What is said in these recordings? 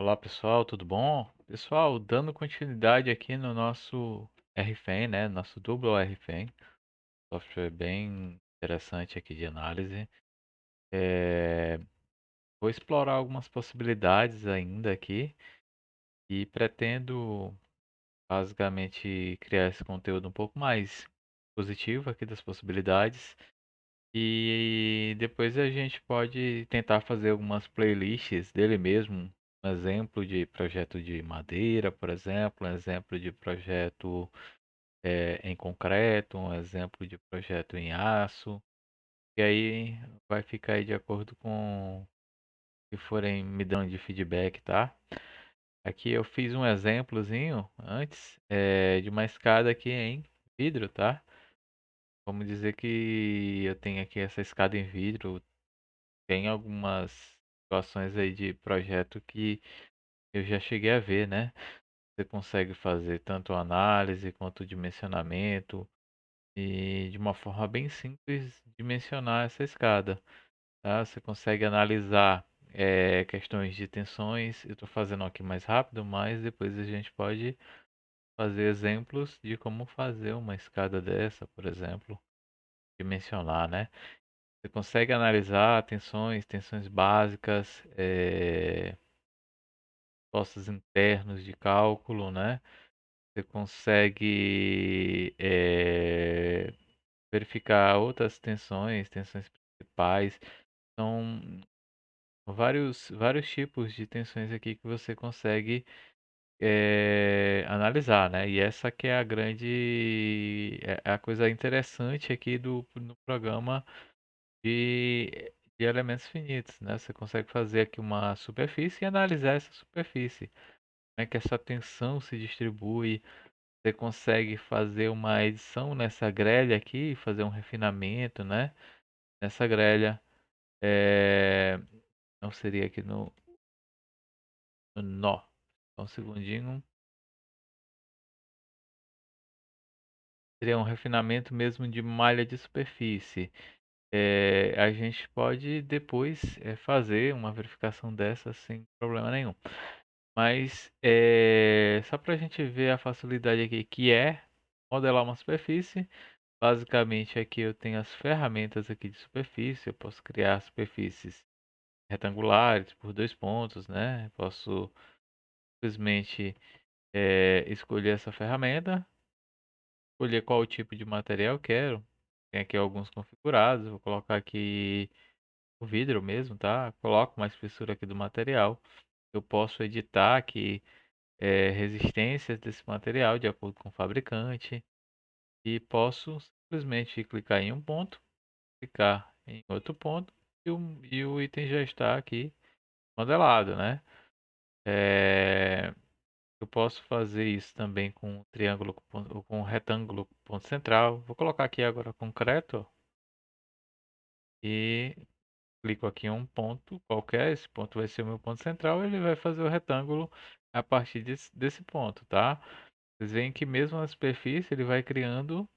Olá pessoal, tudo bom? Pessoal, dando continuidade aqui no nosso RFEM, né? Nosso Double RFEM, software bem interessante aqui de análise. É, Vou explorar algumas possibilidades ainda aqui e pretendo basicamente criar esse conteúdo um pouco mais positivo aqui das possibilidades. E depois a gente pode tentar fazer algumas playlists dele mesmo. Um exemplo de projeto de madeira, por exemplo, um exemplo de projeto em concreto, um exemplo de projeto em aço. E aí vai ficar aí de acordo com o que forem me dando de feedback, tá? Aqui eu fiz um exemplozinho antes de uma escada aqui em vidro, tá? Vamos dizer que eu tenho aqui essa escada em vidro. Tem algumas situações aí de projeto que eu já cheguei a ver, né? Você consegue fazer tanto análise quanto dimensionamento e de uma forma bem simples dimensionar essa escada, tá? Você consegue analisar questões de tensões. Eu estou fazendo aqui mais rápido, mas depois a gente pode fazer exemplos de como fazer uma escada dessa, por exemplo, dimensionar, né? Você consegue analisar tensões básicas, postos internos de cálculo, né? Você consegue verificar outras tensões principais. São vários tipos de tensões aqui que você consegue analisar, né? E essa que é a a coisa interessante aqui no programa de elementos finitos, né? Você consegue fazer aqui uma superfície e analisar essa superfície, como é que essa tensão se distribui. Você consegue fazer uma edição nessa grelha aqui, fazer um refinamento, né? Nessa grelha. É... Não seria aqui no nó. Só um segundinho. Seria um refinamento mesmo de malha de superfície. A gente pode depois fazer uma verificação dessa sem problema nenhum. Mas só para a gente ver a facilidade aqui, que é modelar uma superfície. Basicamente aqui eu tenho as ferramentas aqui de superfície. Eu posso criar superfícies retangulares por dois pontos, né? Posso simplesmente escolher essa ferramenta, escolher qual tipo de material eu quero. Tem aqui alguns configurados. Vou colocar aqui o vidro mesmo, tá? Coloco uma espessura aqui do material. Eu posso editar aqui resistências desse material de acordo com o fabricante e posso simplesmente clicar em um ponto, clicar em outro ponto e o item já está aqui modelado, né? É, eu posso fazer isso também com triângulo com retângulo ponto central. Vou colocar aqui agora concreto e clico aqui em um ponto qualquer. Esse ponto vai ser o meu ponto central. Ele vai fazer o retângulo a partir desse ponto, tá? Vocês veem que mesmo na superfície ele vai criando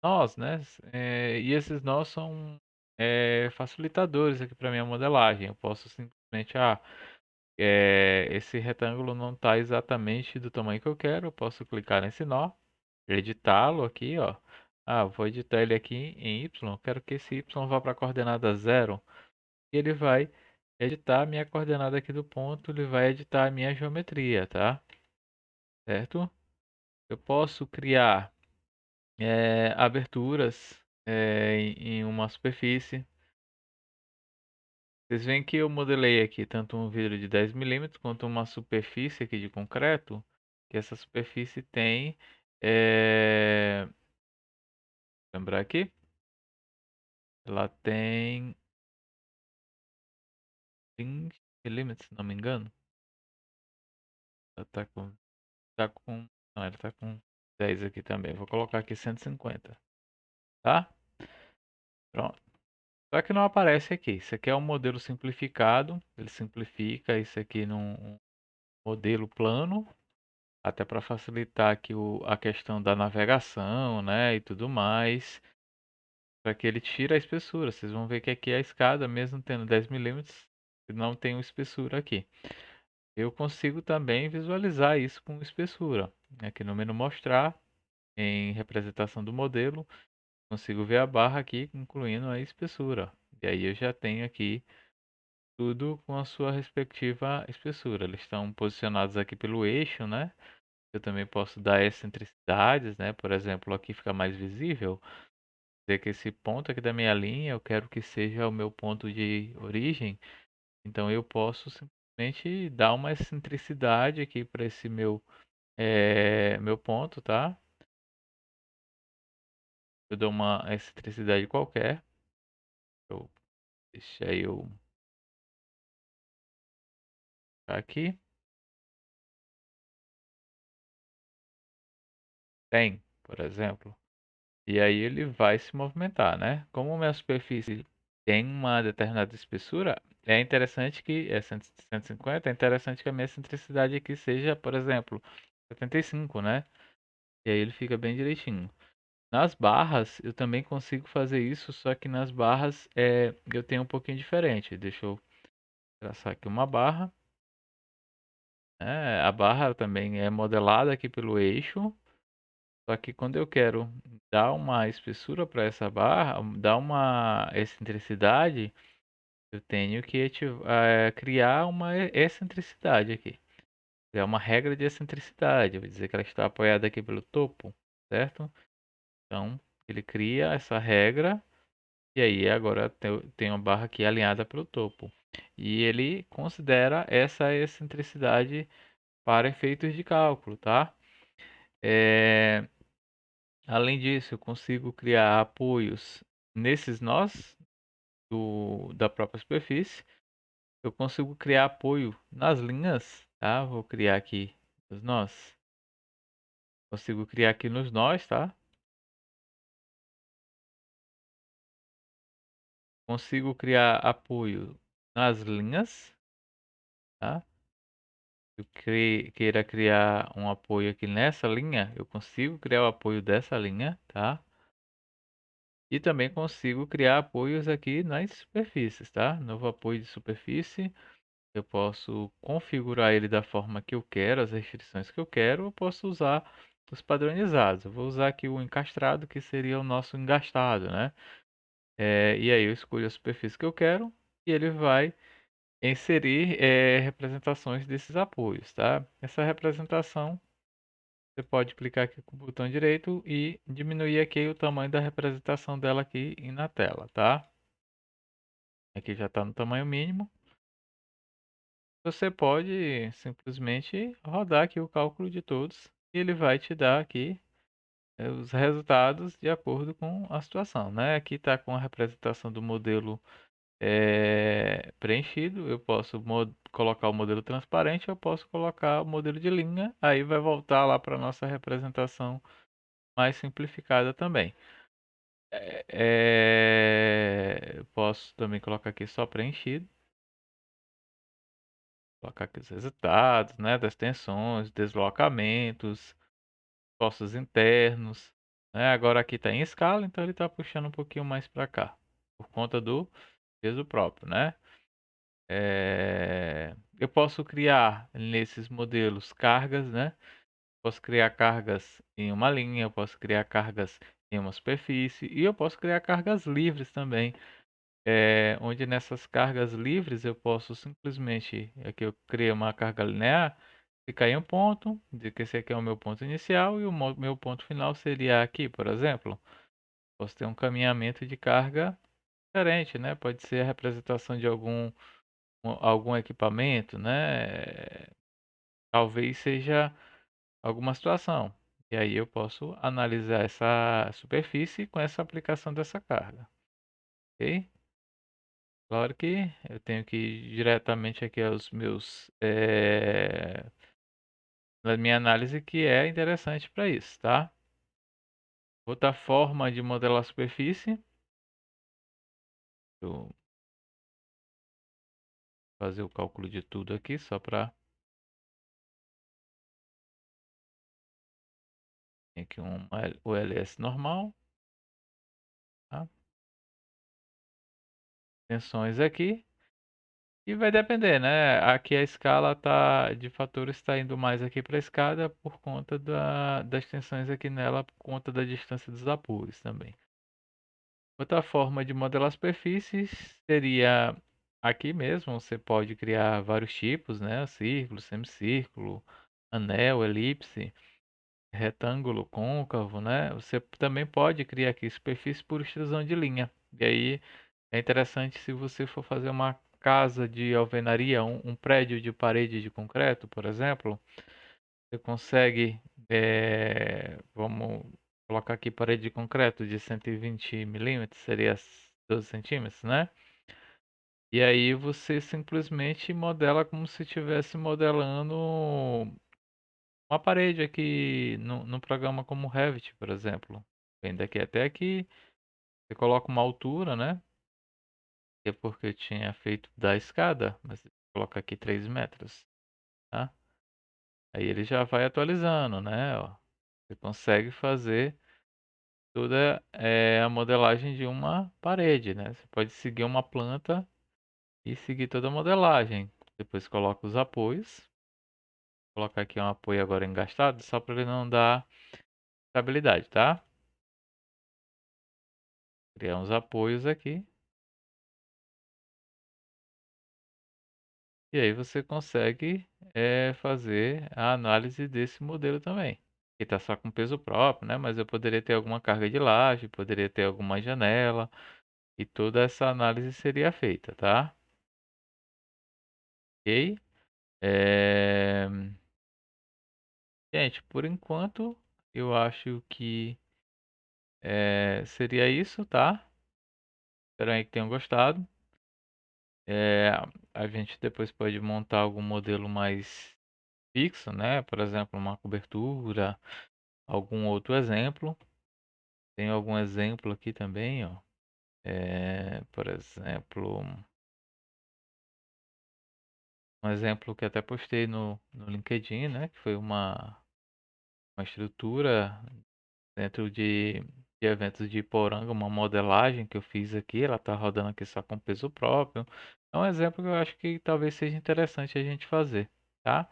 nós, né? E esses nós são facilitadores aqui para minha modelagem. Eu posso simplesmente, esse retângulo não está exatamente do tamanho que eu quero. Eu posso clicar nesse nó, editá-lo aqui, ó. Vou editar ele aqui em Y. Eu quero que esse Y vá para a coordenada zero. E ele vai editar a minha coordenada aqui do ponto. Ele vai editar a minha geometria, tá? Certo? Eu posso criar aberturas em uma superfície. Vocês veem que eu modelei aqui tanto um vidro de 10 milímetros quanto uma superfície aqui de concreto, que essa superfície tem, é, lembrar aqui, ela tem 20 milímetros, se não me engano. Ela não, ela tá com 10 aqui também. Vou colocar aqui 150, tá? Pronto. Só que não aparece aqui. Isso aqui é um modelo simplificado. Ele simplifica isso aqui num modelo plano, até para facilitar aqui a questão da navegação, né, e tudo mais. Para que ele tire a espessura. Vocês vão ver que aqui a escada, mesmo tendo 10 milímetros, não tem uma espessura aqui. eu consigo também visualizar isso com espessura. Aqui no menu mostrar, em representação do modelo, consigo ver a barra aqui, incluindo a espessura. E aí eu já tenho aqui tudo com a sua respectiva espessura. Eles estão posicionados aqui pelo eixo, né? Eu também posso dar excentricidades, né? Por exemplo, aqui fica mais visível. Dizer que esse ponto aqui da minha linha, eu quero que seja o meu ponto de origem. Então eu posso simplesmente dar uma excentricidade aqui para esse meu ponto, tá? Eu dou uma excentricidade qualquer. Eu deixei eu aqui. Tem, por exemplo. E aí ele vai se movimentar, né? Como minha superfície tem uma determinada espessura, é interessante que é 150, é interessante que a minha excentricidade aqui seja, por exemplo, 75, né? E aí ele fica bem direitinho. Nas barras, eu também consigo fazer isso, só que nas barras eu tenho um pouquinho diferente. Deixa eu traçar aqui uma barra. A barra também é modelada aqui pelo eixo, só que quando eu quero dar uma espessura para essa barra, dar uma excentricidade, eu tenho que criar uma excentricidade aqui. É uma regra de excentricidade. Eu vou dizer que ela está apoiada aqui pelo topo, certo? Então, ele cria essa regra e aí agora tem uma barra aqui alinhada pelo topo. E ele considera essa excentricidade para efeitos de cálculo, tá? É, Além disso, eu consigo criar apoios nesses nós da própria superfície. Eu consigo criar apoio nas linhas, tá? Vou criar aqui os nós. Consigo criar aqui nos nós, tá? Consigo criar apoio nas linhas, tá? Se eu queira criar um apoio aqui nessa linha, eu consigo criar o apoio dessa linha, tá? E também consigo criar apoios aqui nas superfícies, tá? Novo apoio de superfície. Eu posso configurar ele da forma que eu quero, as restrições que eu quero. Eu posso usar os padronizados. Eu vou usar aqui o encastrado, que seria o nosso engastado, né? E aí eu escolho a superfície que eu quero e ele vai inserir representações desses apoios, tá? Essa representação você pode clicar aqui com o botão direito e diminuir aqui o tamanho da representação dela aqui e na tela, tá? Aqui já está no tamanho mínimo. Você pode simplesmente rodar aqui o cálculo de todos e ele vai te dar aqui os resultados de acordo com a situação, né? Aqui está com a representação do modelo preenchido. Eu posso colocar o modelo transparente, eu posso colocar o modelo de linha, aí vai voltar lá para a nossa representação mais simplificada também. Eu posso também colocar aqui só preenchido. Colocar aqui os resultados, né, das tensões, deslocamentos, forças internos, né? Agora aqui está em escala, então ele está puxando um pouquinho mais para cá, por conta do peso próprio, né? Eu posso criar nesses modelos cargas, né? Posso criar cargas em uma linha, eu posso criar cargas em uma superfície e eu posso criar cargas livres também. Onde nessas cargas livres eu posso simplesmente, aqui eu criei uma carga linear, ficar em um ponto, dizer que esse aqui é o meu ponto inicial e o meu ponto final seria aqui, por exemplo. Posso ter um caminhamento de carga diferente, né? Pode ser a representação de algum equipamento, né? Talvez seja alguma situação. E aí eu posso analisar essa superfície com essa aplicação dessa carga, ok? Claro que eu tenho que ir diretamente aqui aos na minha análise que é interessante para isso, tá? Outra forma de modelar a superfície, vou fazer o cálculo de tudo aqui só para aqui o LS normal, tá? Tensões aqui. E vai depender, né? Aqui a escala tá de fatores está indo mais aqui para a escada por conta das tensões aqui nela, por conta da distância dos apoios também. Outra forma de modelar as superfícies seria aqui mesmo, você pode criar vários tipos, né? Círculo, semicírculo, anel, elipse, retângulo, côncavo, né? Você também pode criar aqui superfície por extrusão de linha. E aí é interessante se você for fazer uma casa de alvenaria, um prédio de parede de concreto, por exemplo, você consegue, vamos colocar aqui parede de concreto de 120 milímetros, seria 12 centímetros, né? E aí você simplesmente modela como se estivesse modelando uma parede aqui no programa como Revit, por exemplo. Vem daqui até aqui, você coloca uma altura, né? Que é porque eu tinha feito da escada, mas coloca aqui 3 metros, tá? Aí ele já vai atualizando, né? Ó, você consegue fazer toda a modelagem de uma parede, né? Você pode seguir uma planta e seguir toda a modelagem. Depois coloca os apoios. Vou colocar aqui um apoio agora engastado, só para ele não dar estabilidade, tá? Criar uns apoios aqui. E aí você consegue fazer a análise desse modelo também. Que está só com peso próprio, né? Mas eu poderia ter alguma carga de laje, poderia ter alguma janela, e toda essa análise seria feita, tá? Ok? É, Gente, por enquanto, eu acho que seria isso, tá? Espero aí que tenham gostado. É, A gente depois pode montar algum modelo mais fixo, né? Por exemplo, uma cobertura, algum outro exemplo. Tem algum exemplo aqui também, ó. Por exemplo, um exemplo que até postei no LinkedIn, né? Que foi uma estrutura dentro de eventos de Iporanga, uma modelagem que eu fiz aqui. Ela tá rodando aqui só com peso próprio. É um exemplo que eu acho que talvez seja interessante a gente fazer, tá?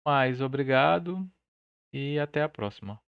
Mais obrigado e até a próxima.